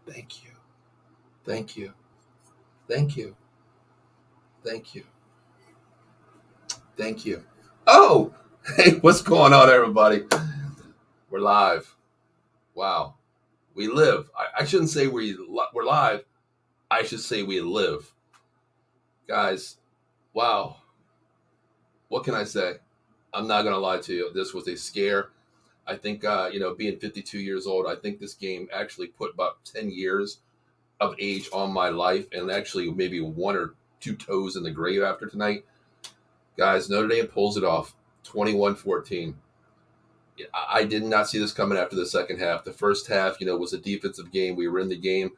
Thank you. Thank you. Thank you. Thank you. Thank you. Oh, hey, what's going on, everybody? We're live. Wow. We live. I shouldn't say we're live. I should say we live. Guys, wow. What can I say? I'm not going to lie to you. This was a scare. I think, being 52 years old, I think this game actually put about 10 years of age on my life and actually maybe one or two toes in the grave after tonight. Guys, Notre Dame pulls it off 21-14. I did not see this coming after the second half. The first half, was a defensive game. We were in the game.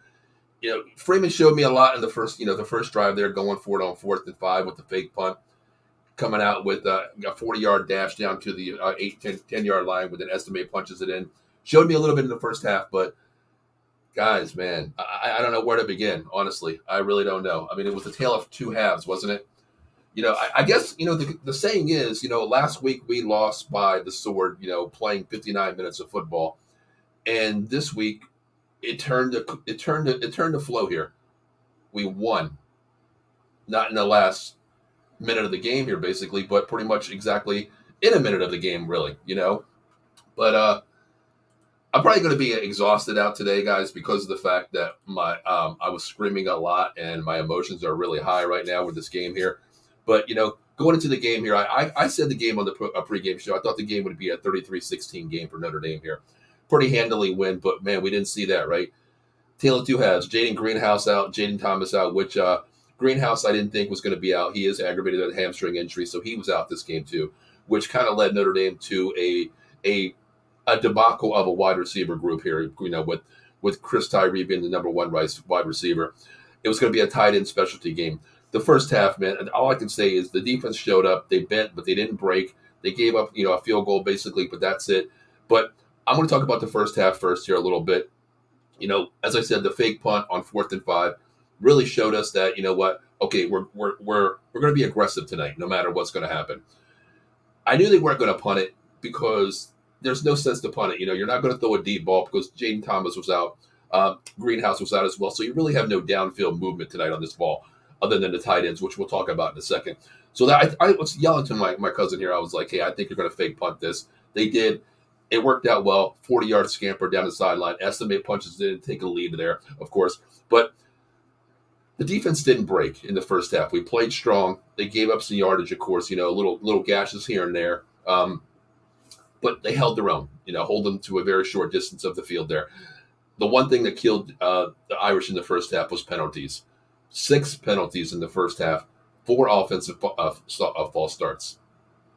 Freeman showed me a lot in the first drive there, going for it on 4th and 5 with the fake punt, coming out with a 40-yard dash down to the 10-yard line with an estimate punches it in. Showed me a little bit in the first half, but guys, man, I don't know where to begin, honestly. I really don't know. I mean, it was the tale of two halves, wasn't it? I guess, the saying is, last week we lost by the sword, playing 59 minutes of football. And this week it turned to flow here. We won. Not in the last minute of the game here, basically, but pretty much exactly in a minute of the game, really. But I'm probably going to be exhausted out today, guys, because of the fact that I was screaming a lot and my emotions are really high right now with this game here. But, going into the game here, I said the game on the pregame show, I thought the game would be a 33-16 game for Notre Dame here. Pretty handily win, but, man, we didn't see that, right? Tale of two halves. Jaden Greenhouse out, Jaden Thomas out, which Greenhouse I didn't think was going to be out. He is aggravated with a hamstring injury, so he was out this game too, which kind of led Notre Dame to a debacle of a wide receiver group here, with Chris Tyree being the number one wide receiver. It was going to be a tight end specialty game. The first half, man, and all I can say is the defense showed up. They bent, but they didn't break. They gave up, a field goal basically, but that's it. But I'm going to talk about the first half first here a little bit. As I said, the fake punt on 4th and 5 really showed us that, okay, we're going to be aggressive tonight, no matter what's going to happen. I knew they weren't going to punt it because there's no sense to punt it. You're not going to throw a deep ball because Jaden Thomas was out. Greenhouse was out as well. So you really have no downfield movement tonight on this ball other than the tight ends, which we'll talk about in a second. So that I was yelling to my cousin here. I was like, hey, I think you're going to fake punt this. They did. It worked out well. 40-yard scamper down the sideline. Estimate punches didn't take a lead there, of course. But the defense didn't break in the first half. We played strong. They gave up some yardage, of course, little gashes here and there. But they held their own, hold them to a very short distance of the field there. The one thing that killed the Irish in the first half was penalties. 6 penalties in the first half, 4 offensive false starts.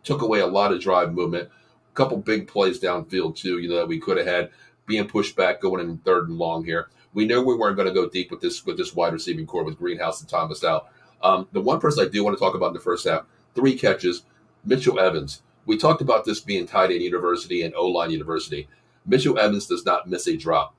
Took away a lot of drive movement. A couple big plays downfield, too, that we could have had, being pushed back, going in 3rd and long here. We knew we weren't going to go deep with this wide receiving core with Greenhouse and Thomas out. The one person I do want to talk about in the first half, 3 catches, Mitchell Evans. We talked about this being tight end university and O-line university. Mitchell Evans does not miss a drop.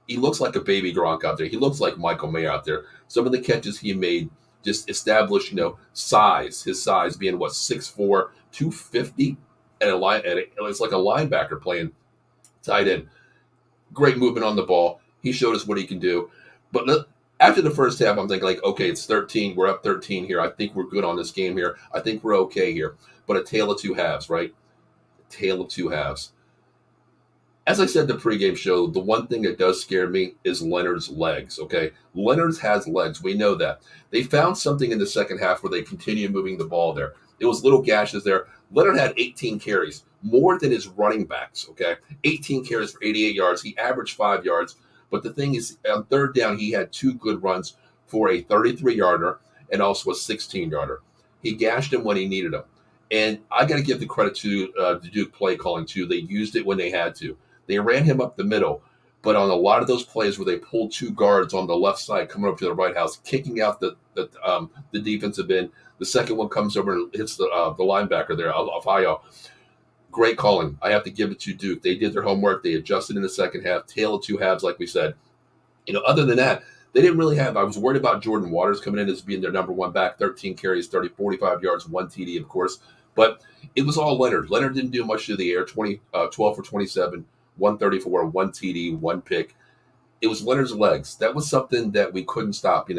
He looks like a baby Gronk out there. He looks like Michael Mayer out there. Some of the catches he made just established, size. His size being 6'4", 250, and it's like a linebacker playing tight end. Great movement on the ball. He showed us what he can do. But after the first half, I'm thinking like, okay, it's 13. We're up 13 here. I think we're good on this game here. I think we're okay here. But a tale of two halves, right? A tale of two halves. As I said in the pregame show, the one thing that does scare me is Leonard's legs, okay? Leonard has legs. We know that. They found something in the second half where they continue moving the ball there. It was little gashes there. Leonard had 18 carries, more than his running backs, okay? 18 carries for 88 yards. He averaged 5 yards. But the thing is, on 3rd down, he had 2 good runs for a 33-yarder and also a 16-yarder. He gashed him when he needed him. And I got to give the credit to the Duke play calling, too. They used it when they had to. They ran him up the middle, but on a lot of those plays where they pulled 2 guards on the left side coming up to the right house, kicking out the defensive end, the second one comes over and hits the linebacker there, Alfayo. Great calling. I have to give it to Duke. They did their homework. They adjusted in the second half. Tale of two halves, like we said. Other than that, they didn't really have – I was worried about Jordan Waters coming in as being their number one back, 13 carries, 45 yards, 1 TD, of course. But it was all Leonard. Leonard didn't do much through the air, 12 for 27, 134, 1 TD, 1 pick. It was Leonard's legs. That was something that we couldn't stop.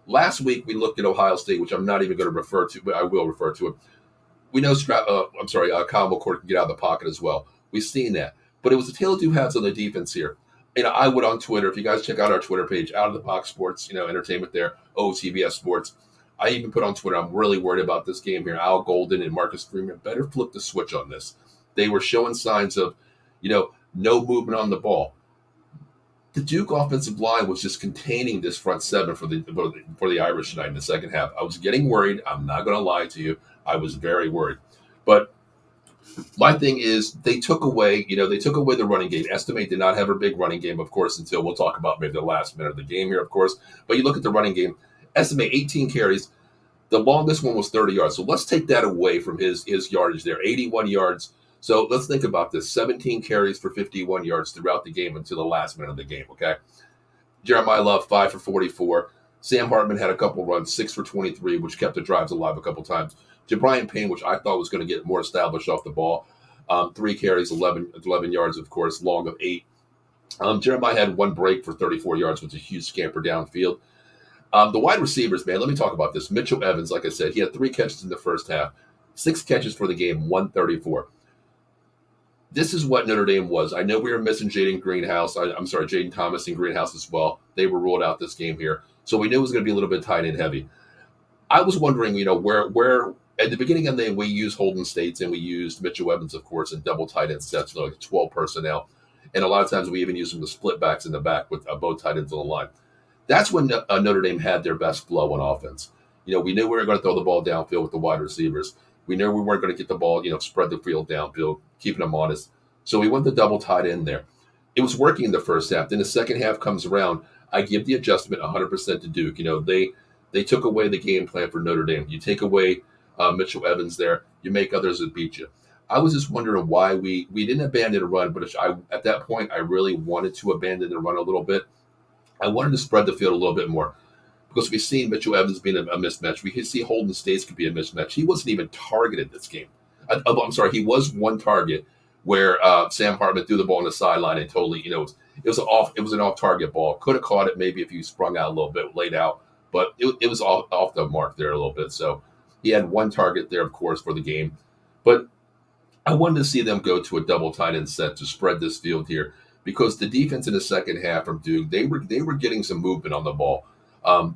Last week we looked at Ohio State, which I'm not even going to refer to, but I will refer to it. We know Kyle McCord can get out of the pocket as well. We've seen that. But it was the tale of two halves on the defense here. I would on Twitter, if you guys check out our Twitter page, Out of the Box Sports, entertainment there, OTBS Sports. I even put on Twitter, I'm really worried about this game here. Al Golden and Marcus Freeman better flip the switch on this. They were showing signs of, no movement on the ball. The Duke offensive line was just containing this front seven for the Irish tonight in the second half. I was getting worried. I'm not going to lie to you. I was very worried. But my thing is they took away the running game. Estimate did not have a big running game, of course, until we'll talk about maybe the last minute of the game here, of course. But you look at the running game, Estimate 18 carries. The longest one was 30 yards. So let's take that away from his yardage there, 81 yards. So let's think about this. 17 carries for 51 yards throughout the game until the last minute of the game, okay? Jeremiah Love, 5 for 44. Sam Hartman had a couple runs, 6 for 23, which kept the drives alive a couple times. Jabrian Payne, which I thought was going to get more established off the ball, 3 carries, 11 yards, of course, long of 8. Jeremiah had 1 break for 34 yards, which was a huge scamper downfield. The wide receivers, man, let me talk about this. Mitchell Evans, like I said, he had 3 catches in the first half, 6 catches for the game, 134. This is what Notre Dame was. I know we were missing Jaden Thomas and Greenhouse as well. They were ruled out this game here. So we knew it was going to be a little bit tight and heavy. I was wondering, where at the beginning of the day, we used Holden States and we used Mitchell Evans, of course, in double tight end sets, like 12 personnel. And a lot of times we even used them to split backs in the back with both tight ends on the line. That's when Notre Dame had their best flow on offense. We knew we were going to throw the ball downfield with the wide receivers. We knew we weren't going to get the ball, spread the field downfield, keeping them honest. So we went the double tight end there. It was working in the first half. Then the second half comes around. I give the adjustment 100% to Duke. They took away the game plan for Notre Dame. You take away Mitchell Evans there, you make others that beat you. I was just wondering why we didn't abandon a run, but at that point, I really wanted to abandon the run a little bit. I wanted to spread the field a little bit more because we've seen Mitchell Evans being a mismatch. We can see Holden States could be a mismatch. He wasn't even targeted this game. I'm sorry, he was one target where Sam Hartman threw the ball on the sideline and totally, it was an off-target ball. Could have caught it maybe if he sprung out a little bit, laid out, but it was off the mark there a little bit. So he had one target there, of course, for the game. But I wanted to see them go to a double tight end set to spread this field here because the defense in the second half from Duke, they were getting some movement on the ball.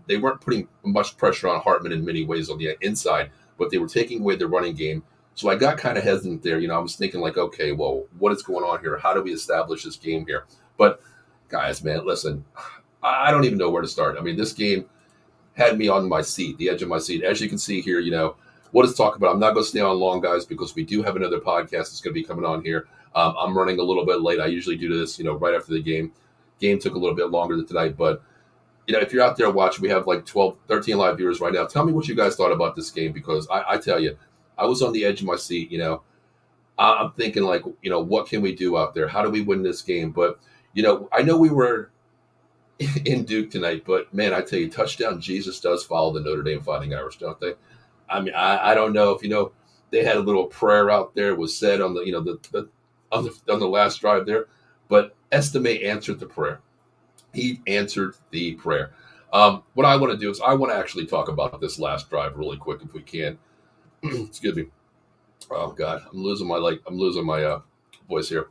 They weren't putting much pressure on Hartman in many ways on the inside, but they were taking away the running game. So I got kind of hesitant there. I was thinking like, okay, well, what is going on here? How do we establish this game here? But guys, man, listen, I don't even know where to start. I mean, this game had me on my seat, the edge of my seat. As you can see here, what is talk about? I'm not going to stay on long, guys, because we do have another podcast that's going to be coming on here. I'm running a little bit late. I usually do this, right after the game. Game took a little bit longer than tonight, but if you're out there watching, we have like 12, 13 live viewers right now. Tell me what you guys thought about this game because I tell you, I was on the edge of my seat. I'm thinking like, what can we do out there? How do we win this game? But, I know we were in Duke tonight, but man, I tell you, touchdown Jesus does follow the Notre Dame Fighting Irish, don't they? I mean, I don't know if they had a little prayer out there was said on the on the last drive there, but Estime answered the prayer. He answered the prayer. What I want to do is I want to actually talk about this last drive really quick if we can. Excuse me. Oh God, I'm losing my voice here.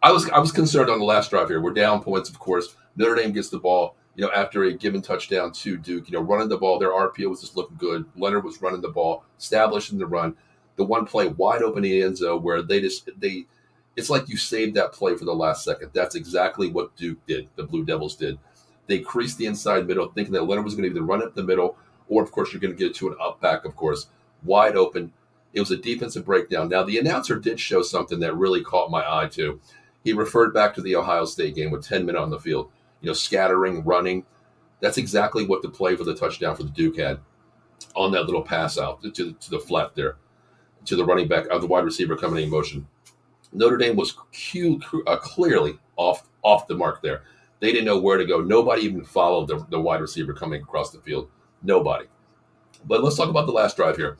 I was concerned on the last drive here. We're down points, of course. Notre Dame gets the ball, after a given touchdown to Duke, running the ball. Their RPO was just looking good. Leonard was running the ball, establishing the run. The one play wide open in the end zone where it's like you saved that play for the last second. That's exactly what Duke did. The Blue Devils did. They creased the inside middle, thinking that Leonard was going to either run up the middle or, of course, you're going to get it to an up back, of course, wide open. It was a defensive breakdown. Now, the announcer did show something that really caught my eye, too. He referred back to the Ohio State game with 10 men on the field, scattering, running. That's exactly what the play for the touchdown for the Duke had on that little pass out to the flat there, to the running back, the wide receiver coming in motion. Notre Dame was clearly off the mark there. They didn't know where to go. Nobody even followed the wide receiver coming across the field. Nobody. But let's talk about the last drive here.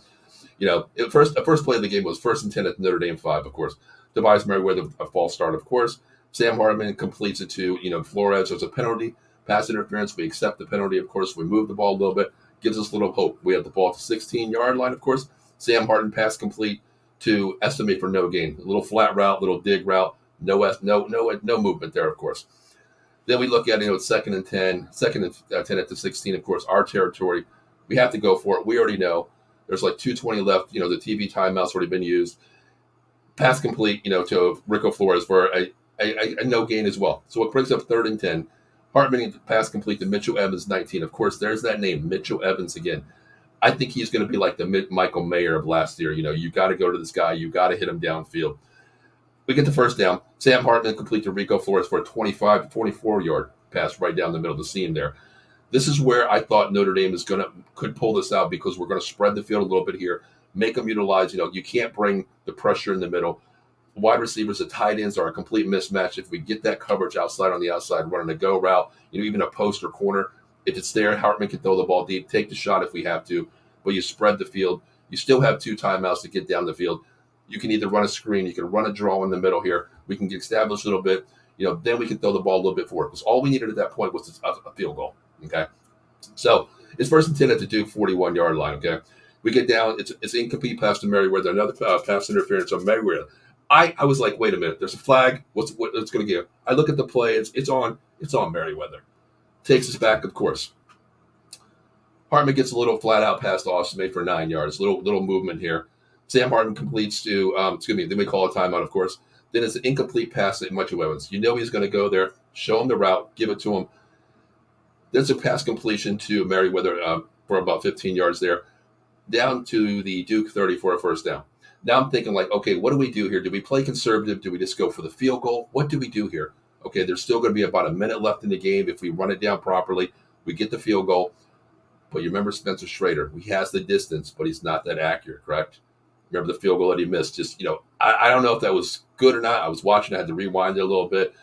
The first play of the game was 1st and 10 at Notre Dame 5, of course. Tobias Merriweather, a false start, of course. Sam Hartman completes it to, Flores. There's a penalty, pass interference. We accept the penalty, of course. We move the ball a little bit, gives us a little hope. We have the ball at the 16-yard line, of course. Sam Hartman pass complete to Estimate for no gain. A little flat route, little dig route, no movement there, of course. Then we look at it's second and 10 at the 16, of course, our territory. We have to go for it. We already know there's like 2:20 left. The TV timeout's already been used. Pass complete, to Rico Flores for a no gain as well. So it brings up third and 10. Hartman pass complete to Mitchell Evans, 19. Of course, there's that name, Mitchell Evans again. I think he's going to be like the Michael Mayer of last year. You got to go to this guy. You got to hit him downfield. We get the first down. Sam Hartman complete to Rico Flores for a 25 to 24-yard pass right down the middle of the seam there. This is where I thought Notre Dame could pull this out, because we're going to spread the field a little bit here, make them utilize. You can't bring the pressure in the middle. Wide receivers, the tight ends are a complete mismatch. If we get that coverage outside on the outside, running a go route, even a post or corner, if it's there, Hartman can throw the ball deep, take the shot if we have to, but you spread the field. You still have 2 timeouts to get down the field. You can either run a screen, you can run a draw in the middle here. We can get established a little bit. Then we can throw the ball a little bit forward, because all we needed at that point was a field goal. Okay, so it's first and 10 at the Duke 41-yard line. Okay, we get down. It's incomplete pass to Merriweather. Another pass interference on Merriweather. I was like, wait a minute. There's a flag. What's going to give? I look at the play. It's on Merriweather. Takes us back, of course. Hartman gets a little flat out pass to Austin May for 9 yards. Little movement here. Sam Hartman completes to, then we call a timeout, of course. Then it's an incomplete pass to Mitchell Evans. He's going to go there, show him the route, give it to him. There's a pass completion to Merriweather for about 15 yards there, down to the Duke 30 for a first down. Now I'm thinking like, okay, what do we do here? Do we play conservative? Do we just go for the field goal? What do we do here? Okay, there's still going to be about a minute left in the game. If we run it down properly, we get the field goal. But you remember Spencer Schrader. He has the distance, but he's not that accurate, correct? Remember the field goal that he missed? Just, I don't know if that was good or not. I was watching. I had to rewind it a little bit.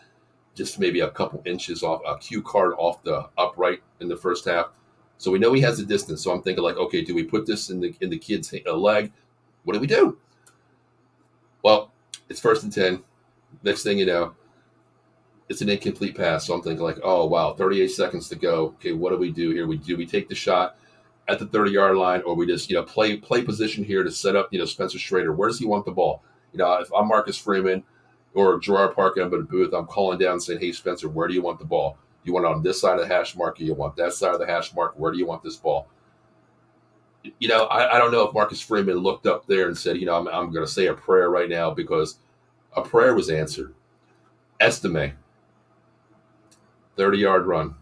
Just maybe a couple inches off, a cue card off the upright in the first half. So we know he has the distance. So I'm thinking like, okay, do we put this in the kid's leg? What do we do? Well, it's first and 10. Next thing you know, it's an incomplete pass. So I'm thinking like, oh, wow, 38 seconds to go. Okay, what do we do here? Do we take the shot at the 30-yard line, or we just, play position here to set up, Spencer Schrader? Where does he want the ball? If I'm Marcus Freeman or Gerard Parker, I'm in the booth, I'm calling down and saying, hey, Spencer, where do you want the ball? You want it on this side of the hash mark, or you want that side of the hash mark? Where do you want this ball? I don't know if Marcus Freeman looked up there and said, I'm going to say a prayer right now, because a prayer was answered. Estime, 30-yard run.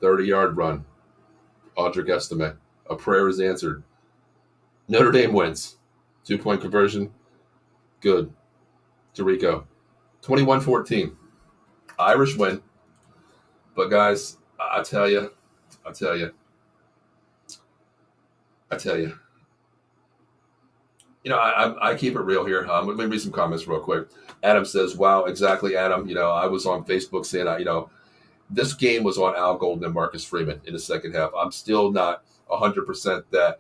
30-yard run. Audric Estime. A prayer is answered. Notre Dame wins. 2-point conversion. Good. To Rico. 21-14. Irish win. But guys, I tell you. I keep it real here. Let me read some comments real quick. Adam says, wow, exactly, Adam. I was on Facebook saying, this game was on Al Golden and Marcus Freeman in the second half. I'm still not 100% that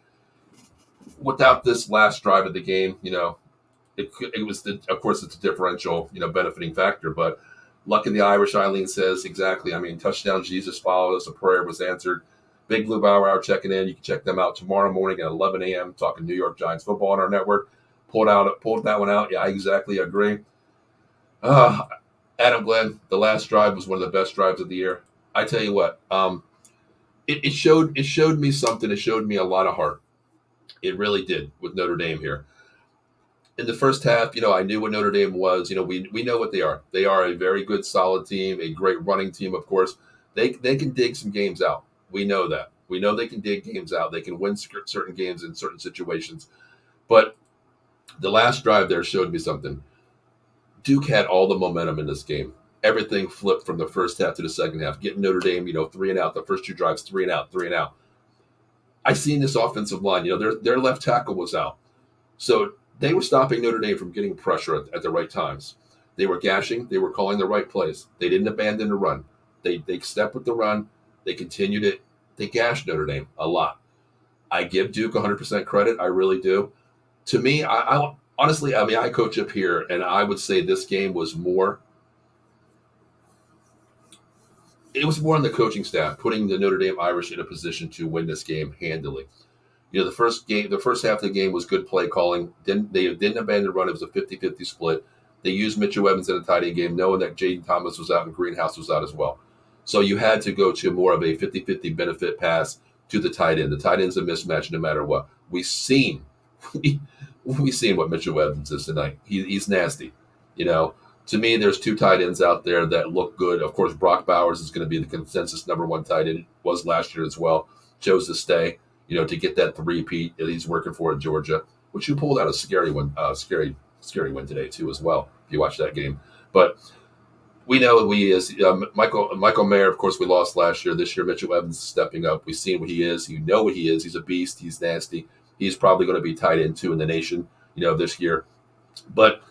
without this last drive of the game, it was, of course, it's a differential, benefiting factor. But luck of the Irish, Eileen says, exactly. Touchdown Jesus followed us. A prayer was answered. Big Blue Hour checking in. You can check them out tomorrow morning at 11 a.m. talking New York Giants football on our network. Pulled that one out. Yeah, I exactly agree. Adam Glenn, the last drive was one of the best drives of the year. I tell you what, it showed me something. It showed me a lot of heart. It really did with Notre Dame here. In the first half, I knew what Notre Dame was. We know what they are. They are a very good, solid team, a great running team, of course. They can dig some games out. We know that. We know they can dig games out. They can win certain games in certain situations. But the last drive there showed me something. Duke had all the momentum in this game. Everything flipped from the first half to the second half, getting Notre Dame, 3 and out. The first 2 drives, 3 and out, 3 and out. I seen this offensive line. Their left tackle was out. So they were stopping Notre Dame from getting pressure at the right times. They were gashing. They were calling the right plays. They didn't abandon the run. They stepped with the run. They continued it. They gashed Notre Dame a lot. I give Duke 100% credit. I really do. To me, I honestly, I coach up here, and I would say this game was more it was more on the coaching staff, putting the Notre Dame Irish in a position to win this game handily. The first half of the game was good play calling. They didn't abandon the run. It was a 50-50 split. They used Mitchell Evans in a tight end game, knowing that Jaden Thomas was out and Greenhouse was out as well. So you had to go to more of a 50-50 benefit pass to the tight end. The tight end's a mismatch no matter what. We've seen what Mitchell Evans is tonight. He's nasty. To me, there's two tight ends out there that look good. Of course, Brock Bowers is going to be the consensus number one tight end. Was last year as well. Chose to stay, to get that three-peat that he's working for at Georgia, which you pulled out a scary one, scary win today too as well. If you watch that game, but we know who he is. Michael Mayer, of course, we lost last year. This year, Mitchell Evans is stepping up. We've seen what he is. You know what he is. He's a beast. He's nasty. He's probably going to be tight end two in the nation, this year. But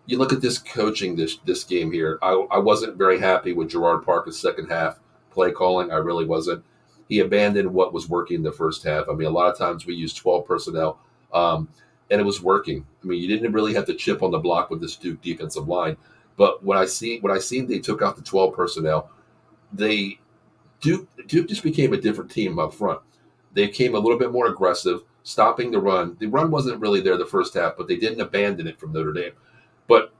you look at this coaching this game here. I wasn't very happy with Gerard Parker's second half play calling. I really wasn't. He abandoned what was working in the first half. I mean, a lot of times we used 12 personnel, and it was working. I mean, you didn't really have to chip on the block with this Duke defensive line. But when I seen they took out the 12 personnel, Duke just became a different team up front. They became a little bit more aggressive, stopping the run. The run wasn't really there the first half, but they didn't abandon it from Notre Dame. But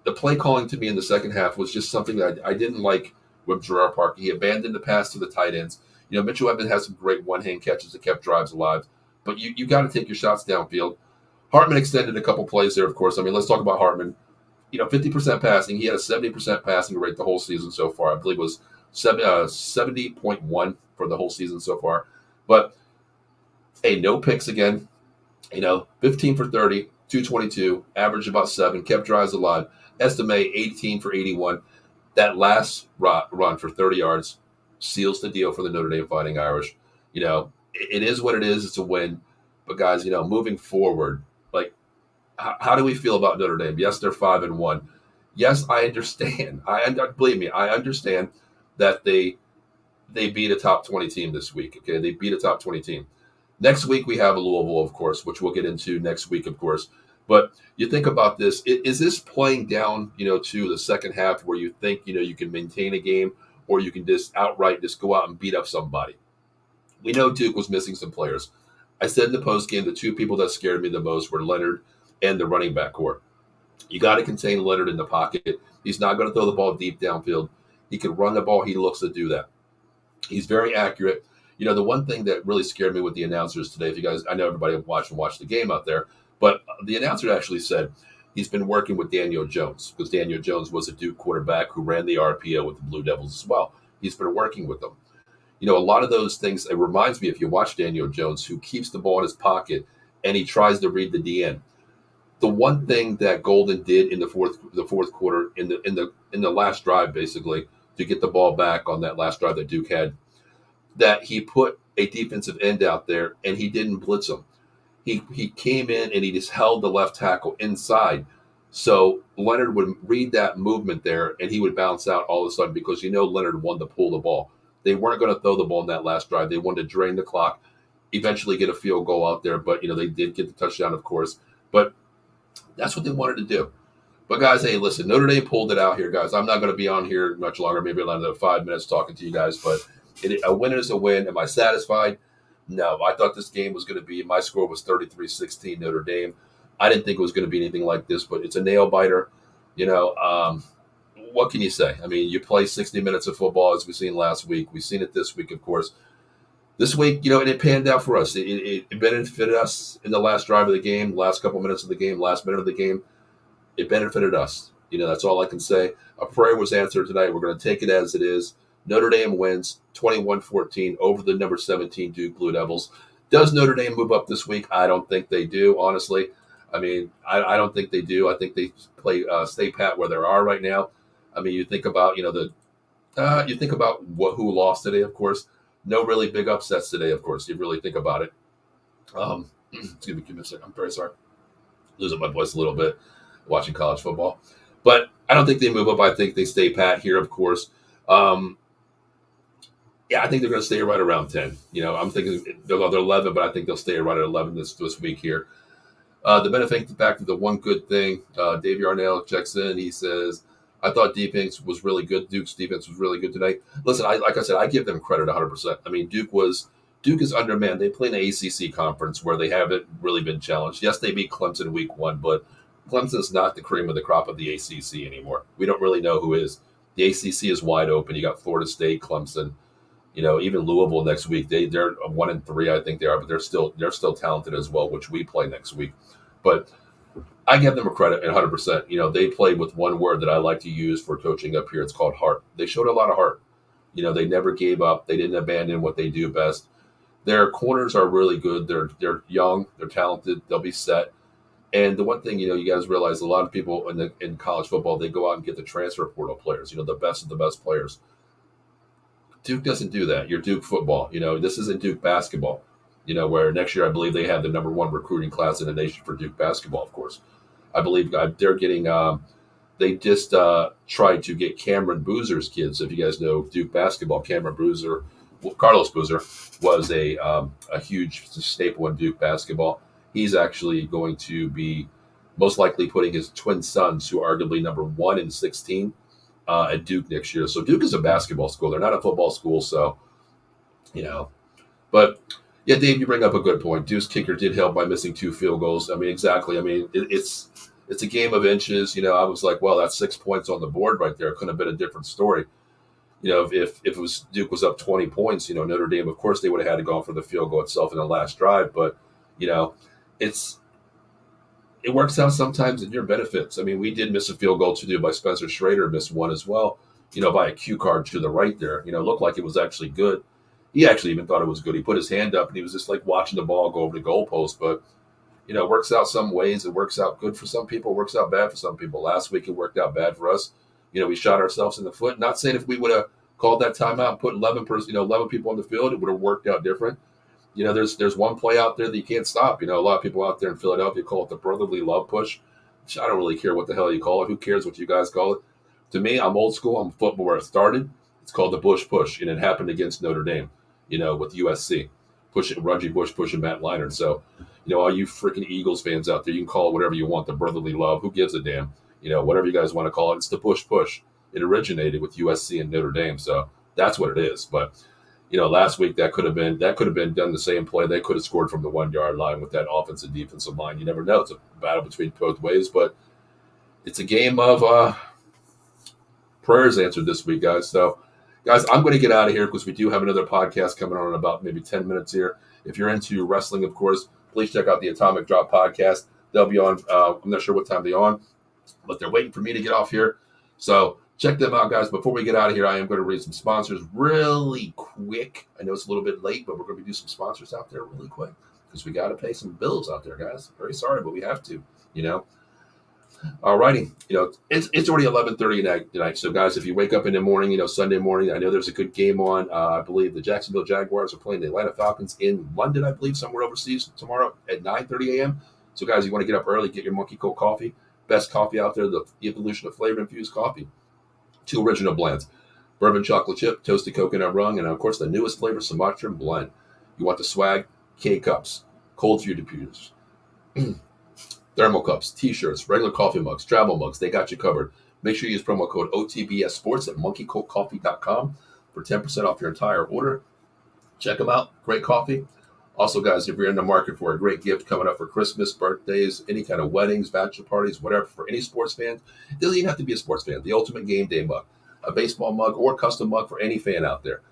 the play calling to me in the second half was just something that I didn't like with Gerard Parker. He abandoned the pass to the tight ends. Mitchell Evans has some great one-hand catches that kept drives alive. But you got to take your shots downfield. Hartman extended a couple plays there, of course. I mean, let's talk about Hartman. 50% passing. He had a 70% passing rate the whole season so far. I believe it was 70.1 for the whole season so far. But, hey, no picks again. 15 for 30, 222, averaged about 7, kept drives alive. Estimate 18 for 81. That last run for 30 yards seals the deal for the Notre Dame Fighting Irish. It is what it is. It's a win. But, guys, moving forward, how do we feel about Notre Dame? Yes, they're 5-1. Yes, I understand. Believe me, I understand that they beat a top 20 team this week. Okay, they beat a top 20 team. Next week we have a Louisville, of course, which we'll get into next week, of course. But you think about this: is this playing down, to the second half where you think you can maintain a game, or you can just outright go out and beat up somebody? We know Duke was missing some players. I said in the postgame the two people that scared me the most were Leonard and the running back core. You got to contain Leonard in the pocket. He's not going to throw the ball deep downfield. He can run the ball. He looks to do that. He's very accurate. The one thing that really scared me with the announcers today, if you guys, I know everybody watched the game out there, but the announcer actually said he's been working with Daniel Jones, because Daniel Jones was a Duke quarterback who ran the RPO with the Blue Devils as well. He's been working with them. A lot of those things, it reminds me, if you watch Daniel Jones, who keeps the ball in his pocket and he tries to read the DN. The one thing that Golden did in the fourth quarter in the last drive, basically, to get the ball back on that last drive that Duke had, that he put a defensive end out there and he didn't blitz him. He came in and he just held the left tackle inside. So Leonard would read that movement there and he would bounce out all of a sudden, because Leonard wanted to pull the ball. They weren't going to throw the ball in that last drive. They wanted to drain the clock, eventually get a field goal out there. But, they did get the touchdown, of course. But that's what they wanted to do. But, guys, hey, listen, Notre Dame pulled it out here, guys. I'm not going to be on here much longer, maybe another 5 minutes talking to you guys. But a win is a win. Am I satisfied? No. I thought this game was going to be – my score was 33-16 Notre Dame. I didn't think it was going to be anything like this, but it's a nail-biter. What can you say? I mean, you play 60 minutes of football, as we've seen last week. We've seen it this week, of course. This week, and it panned out for us. It benefited us in the last drive of the game, last couple minutes of the game, last minute of the game. It benefited us. That's all I can say. A prayer was answered tonight. We're going to take it as it is. Notre Dame wins 21-14 over the number 17 Duke Blue Devils. Does Notre Dame move up this week? I don't think they do, honestly. I mean, I don't think they do. I think they stay pat where they are right now. I mean, you think about, you think about who lost today, of course. No really big upsets today, of course. You really think about it. Excuse me, give me a second. I'm very sorry. Losing my voice a little bit watching college football. But I don't think they move up. I think they stay pat here, of course. I think they're going to stay right around 10. I'm thinking they're 11, but I think they'll stay right at 11 this week here. The benefit, the fact of the one good thing, Dave Yarnell checks in. He says, I thought defense was really good. Duke's defense was really good tonight. Listen, like I said, I give them credit 100%. I mean, Duke is undermanned. They play in the ACC conference where they haven't really been challenged. Yes, they beat Clemson week 1, but Clemson's not the cream of the crop of the ACC anymore. We don't really know who is. The ACC is wide open. You got Florida State, Clemson, even Louisville next week. They're 1-3, I think they are, but they're still talented as well, which we play next week. But I give them a credit 100%. They played with one word that I like to use for coaching up here. It's called heart. They showed a lot of heart. They never gave up. They didn't abandon what they do best. Their corners are really good. They're young. They're talented. They'll be set. And the one thing, you guys realize a lot of people in college football, they go out and get the transfer portal players, the best of the best players. Duke doesn't do that. You're Duke football. This isn't Duke basketball, where next year I believe they have the number 1 recruiting class in the nation for Duke basketball, of course. I believe they're getting they just tried to get Cameron Boozer's kids. If you guys know Duke basketball, Carlos Boozer was a huge staple in Duke basketball. He's actually going to be most likely putting his twin sons, who are arguably number 1 and 16, at Duke next year. So Duke is a basketball school. They're not a football school. So, but yeah, Dave, you bring up a good point. Duke's kicker did help by missing 2 field goals. I mean, exactly. I mean, it's a game of inches. I was like, well, that's 6 points on the board right there. It couldn't have been a different story. If it was Duke was up 20 points, Notre Dame, of course, they would have had to go for the field goal itself in the last drive. But, it works out sometimes in your benefits. I mean, we did miss a field goal to do by Spencer Schrader, missed one as well, by a cue card to the right there. Looked like it was actually good. He actually even thought it was good. He put his hand up and he was just like watching the ball go over the goalpost. But, it works out some ways. It works out good for some people, works out bad for some people. Last week it worked out bad for us. We shot ourselves in the foot. Not saying if we would have called that timeout and put 11 people on the field, it would have worked out different. There's one play out there that you can't stop. A lot of people out there in Philadelphia call it the brotherly love push. I don't really care what the hell you call it. Who cares what you guys call it? To me, I'm old school. I'm football where it started. It's called the Bush push, and it happened against Notre Dame, with USC. Reggie Bush pushing Matt Leinart. So, all you freaking Eagles fans out there, you can call it whatever you want, the brotherly love. Who gives a damn? Whatever you guys want to call it. It's the Bush push. It originated with USC and Notre Dame. So that's what it is. But last week that could have been done the same play. They could have scored from the 1 yard line with that offensive defensive line. You never know. It's a battle between both ways, but it's a game of prayers answered this week, guys. So, guys, I'm going to get out of here because we do have another podcast coming on in about maybe 10 minutes here. If you're into wrestling, of course, please check out the Atomic Drop podcast. They'll be on. I'm not sure what time they're on, but they're waiting for me to get off here. So check them out, guys. Before we get out of here, I am going to read some sponsors really quick. I know it's a little bit late, but we're going to do some sponsors out there really quick because we got to pay some bills out there, guys. Very sorry, but we have to, All righty. It's already 11:30 tonight. So, guys, if you wake up in the morning, Sunday morning, I know there's a good game on. I believe the Jacksonville Jaguars are playing the Atlanta Falcons in London, I believe, somewhere overseas tomorrow at 9:30 a.m. So, guys, you want to get up early, get your Monkey Cold coffee. Best coffee out there, the evolution of flavor-infused coffee. 2 original blends, bourbon chocolate chip, toasted coconut rum, and, of course, the newest flavor, Sumatran blend. You want the swag? K-Cups, cold food diffusers, thermal cups, T-shirts, regular coffee mugs, travel mugs. They got you covered. Make sure you use promo code OTBS Sports at monkeycoldcoffee.com for 10% off your entire order. Check them out. Great coffee. Also, guys, if you're in the market for a great gift coming up for Christmas, birthdays, any kind of weddings, bachelor parties, whatever, for any sports fan, it doesn't even have to be a sports fan. The ultimate game day mug, a baseball mug, or custom mug for any fan out there.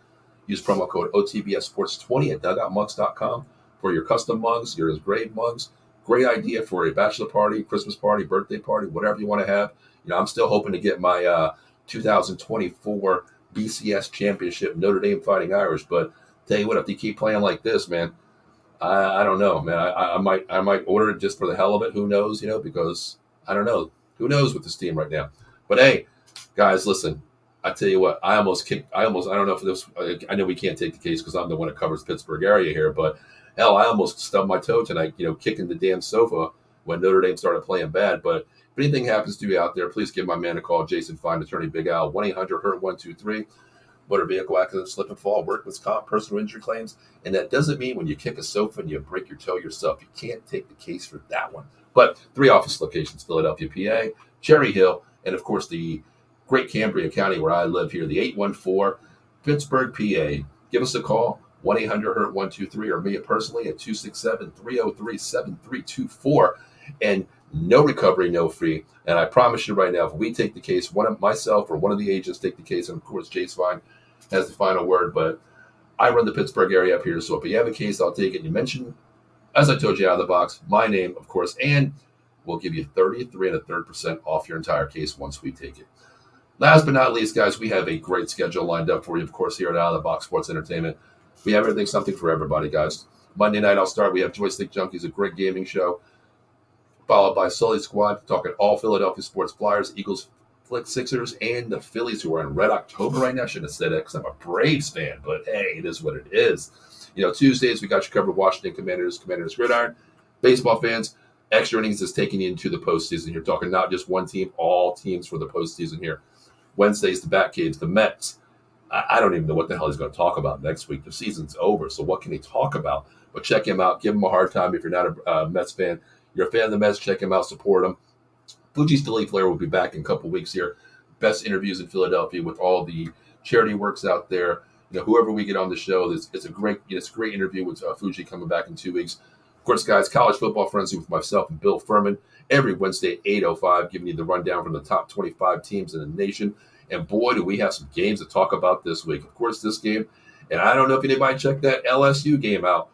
Use promo code OTBS Sports 20 at dugoutmugs.com for your custom mugs, your engraved mugs. Great idea for a bachelor party, Christmas party, birthday party, whatever you want to have. I'm still hoping to get my 2024 BCS championship Notre Dame Fighting Irish. But tell you what, if they keep playing like this, man, I don't know, man. I might order it just for the hell of it. Who knows? Because I don't know. Who knows with this team right now? But hey, guys, listen. I tell you what, I don't know if this. I know we can't take the case because I'm the one that covers the Pittsburgh area here, but. Hell, I almost stubbed my toe tonight, kicking the damn sofa when Notre Dame started playing bad. But if anything happens to you out there, please give my man a call, Jason Fine, attorney Big Al, 1-800-HURT-123. Motor vehicle accident, slip and fall, workman's comp, personal injury claims. And that doesn't mean when you kick a sofa and you break your toe yourself. You can't take the case for that one. But 3 office locations, Philadelphia, PA, Cherry Hill, and, of course, the great Cambria County where I live here, the 814 Pittsburgh, PA. Give us a call, 1-800-HURT-123, or me personally at 267-303-7324. And no recovery, no fee. And I promise you right now, if we take the case, one of myself or one of the agents take the case, and of course Jace Fine has the final word, but I run the Pittsburgh area up here, so if you have a case, I'll take it. You mention, as I told you out of the box, my name, of course, and we'll give you 33 1/3% off your entire case once we take it. Last but not least, guys, we have a great schedule lined up for you, of course, here at Out of the Box Sports Entertainment. We have everything, something for everybody, guys. Monday night, I'll start. We have Joystick Junkies, a great gaming show, followed by Sully Squad, talking all Philadelphia sports, Flyers, Eagles, Flick, Sixers, and the Phillies, who are in Red October right now. I shouldn't have said that because I'm a Braves fan, but hey, it is what it is. Tuesdays, we got you covered, Washington Commanders Gridiron. Baseball fans, extra innings is taking you into the postseason. You're talking not just one team, all teams for the postseason here. Wednesdays, the Batcaves, the Mets. I don't even know what the hell he's going to talk about next week. The season's over, so what can he talk about? But check him out. Give him a hard time if you're not a Mets fan. You're a fan of the Mets, check him out, support him. Fuji's Delete Flair will be back in a couple weeks here. Best interviews in Philadelphia with all the charity works out there. Whoever we get on the show, it's a great interview with Fuji coming back in 2 weeks. Of course, guys, College Football Frenzy with myself and Bill Furman every Wednesday at 8:05, giving you the rundown from the top 25 teams in the nation. And boy, do we have some games to talk about this week. Of course, this game, and I don't know if anybody checked that LSU game out.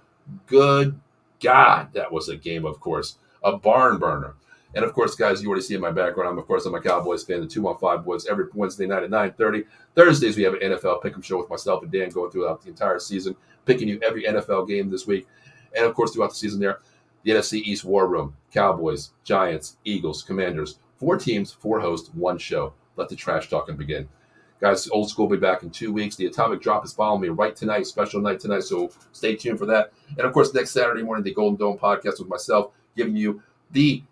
Good God, that was a game, of course. A barn burner. And, of course, guys, you already see in my background, I'm a Cowboys fan, the 215 Boys, every Wednesday night at 9:30. Thursdays, we have an NFL Pick'em show with myself and Dan going throughout the entire season, picking you every NFL game this week. And, of course, throughout the season there, the NFC East War Room, Cowboys, Giants, Eagles, Commanders, 4 teams, 4 hosts, 1 show. Let the trash talking begin. Guys, Old School will be back in 2 weeks. The Atomic Drop is following me right tonight, special night tonight, so stay tuned for that. And, of course, next Saturday morning, the Golden Dome podcast with myself, giving you the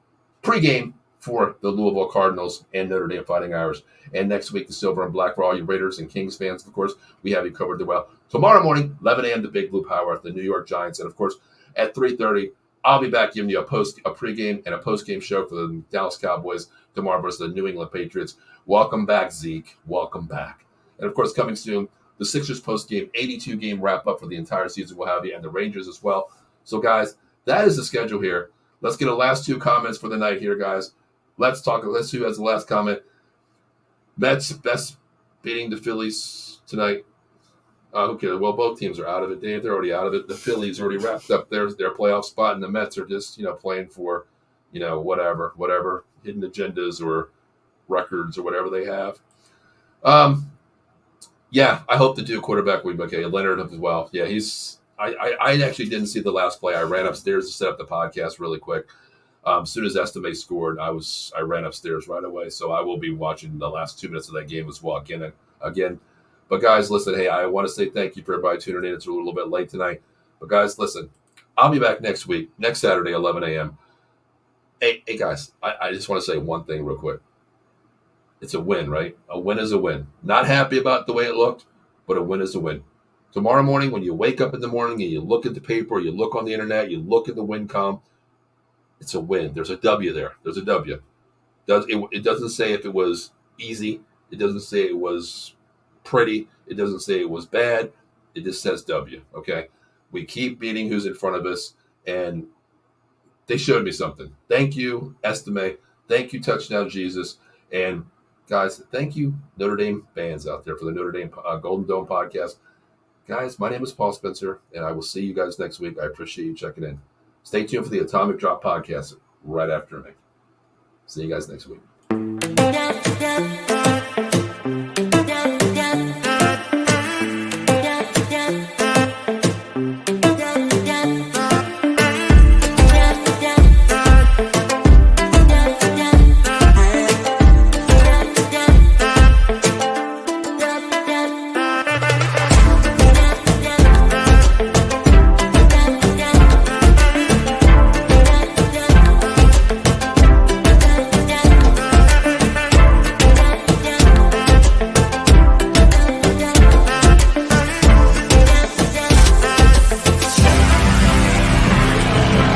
pregame for the Louisville Cardinals and Notre Dame Fighting Irish. And next week, the Silver and Black for all you Raiders and Kings fans. Of course, we have you covered well. Tomorrow morning, 11 a.m., the Big Blue Power at the New York Giants. And, of course, at 3:30, I'll be back giving you a pregame and a postgame show for the Dallas Cowboys tomorrow versus the New England Patriots. Welcome back, Zeke. Welcome back. And, of course, coming soon, the Sixers postgame 82-game wrap-up for the entire season will have you, and the Rangers as well. So, guys, that is the schedule here. Let's get the last 2 comments for the night here, guys. Let's see who has the last comment. Mets best beating the Phillies tonight. Who cares? Well, both teams are out of it, Dave. They're already out of it. The Phillies already wrapped up their playoff spot, and the Mets are just, playing for, whatever hidden agendas or records or whatever they have. Yeah, I hope the Duke quarterback will be okay. Leonard as well. Yeah, I actually didn't see the last play. I ran upstairs to set up the podcast really quick. As soon as Estime scored, I ran upstairs right away. So I will be watching the last 2 minutes of that game as well again. But guys, listen, hey, I want to say thank you for everybody tuning in. It's a little bit late tonight. But guys, listen, I'll be back next week, next Saturday, 11 a.m. Hey guys, I just want to say one thing real quick. It's a win, right? A win is a win. Not happy about the way it looked, but a win is a win. Tomorrow morning, when you wake up in the morning and you look at the paper, you look on the internet, you look at the win column, it's a win. There's a W there. There's a W. It doesn't say if it was easy. It doesn't say it was pretty. It doesn't say it was bad. It just says W, okay? We keep beating who's in front of us, and they showed me something. Thank you, Estime. Thank you, Touchdown Jesus. And, guys, thank you, Notre Dame fans out there for the Notre Dame Golden Dome podcast. Guys, my name is Paul Spencer, and I will see you guys next week. I appreciate you checking in. Stay tuned for the Atomic Drop podcast right after me. See you guys next week.